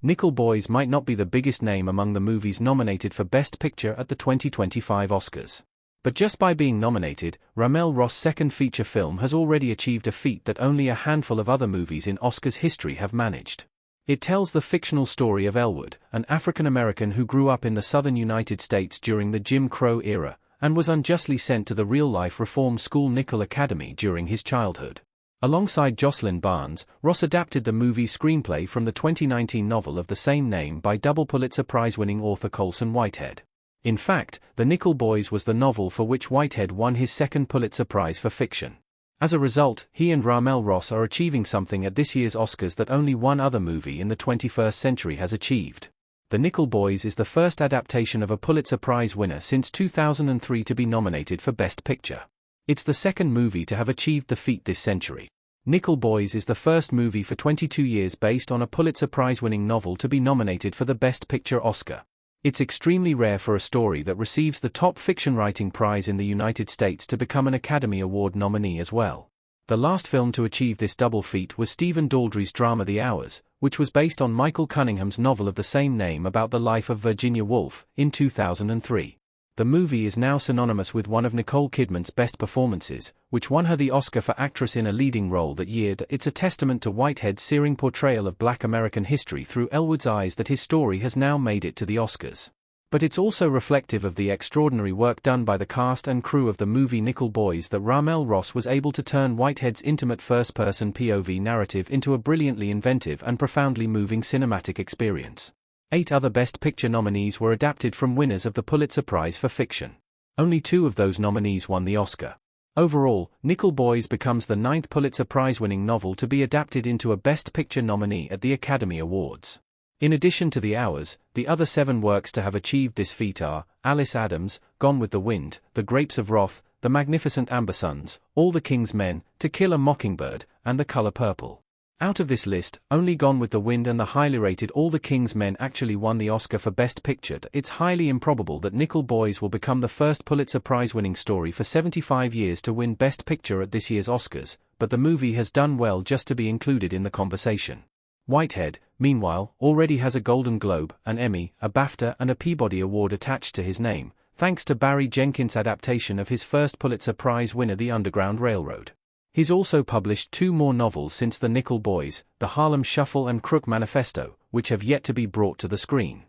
Nickel Boys might not be the biggest name among the movies nominated for Best Picture at the 2025 Oscars. But just by being nominated, Ramel Ross' second feature film has already achieved a feat that only a handful of other movies in Oscars history have managed. It tells the fictional story of Elwood, an African-American who grew up in the southern United States during the Jim Crow era, and was unjustly sent to the real-life reform school Nickel Academy during his childhood. Alongside Jocelyn Barnes, Ross adapted the movie's screenplay from the 2019 novel of the same name by double Pulitzer Prize-winning author Colson Whitehead. In fact, The Nickel Boys was the novel for which Whitehead won his second Pulitzer Prize for fiction. As a result, he and Ramel Ross are achieving something at this year's Oscars that only one other movie in the 21st century has achieved. The Nickel Boys is the first adaptation of a Pulitzer Prize winner since 2003 to be nominated for Best Picture. It's the second movie to have achieved the feat this century. Nickel Boys is the first movie for 22 years based on a Pulitzer Prize-winning novel to be nominated for the Best Picture Oscar. It's extremely rare for a story that receives the top fiction writing prize in the United States to become an Academy Award nominee as well. The last film to achieve this double feat was Stephen Daldry's drama The Hours, which was based on Michael Cunningham's novel of the same name about the life of Virginia Woolf, in 2003. The movie is now synonymous with one of Nicole Kidman's best performances, which won her the Oscar for actress in a leading role that year. It's a testament to Whitehead's searing portrayal of Black American history through Elwood's eyes that his story has now made it to the Oscars. But it's also reflective of the extraordinary work done by the cast and crew of the movie Nickel Boys that Ramel Ross was able to turn Whitehead's intimate first-person POV narrative into a brilliantly inventive and profoundly moving cinematic experience. 8 other Best Picture nominees were adapted from winners of the Pulitzer Prize for fiction. Only 2 of those nominees won the Oscar. Overall, Nickel Boys becomes the 9th Pulitzer Prize-winning novel to be adapted into a Best Picture nominee at the Academy Awards. In addition to The Hours, the other 7 works to have achieved this feat are Alice Adams, Gone with the Wind, The Grapes of Wrath, The Magnificent Amber Sons, All the King's Men, To Kill a Mockingbird, and The Color Purple. Out of this list, only Gone with the Wind and the highly rated All the King's Men actually won the Oscar for Best Picture. It's highly improbable that Nickel Boys will become the first Pulitzer Prize-winning story for 75 years to win Best Picture at this year's Oscars, but the movie has done well just to be included in the conversation. Whitehead, meanwhile, already has a Golden Globe, an Emmy, a BAFTA and a Peabody Award attached to his name, thanks to Barry Jenkins' adaptation of his first Pulitzer Prize winner The Underground Railroad. He's also published 2 more novels since The Nickel Boys, The Harlem Shuffle and Crook Manifesto, which have yet to be brought to the screen.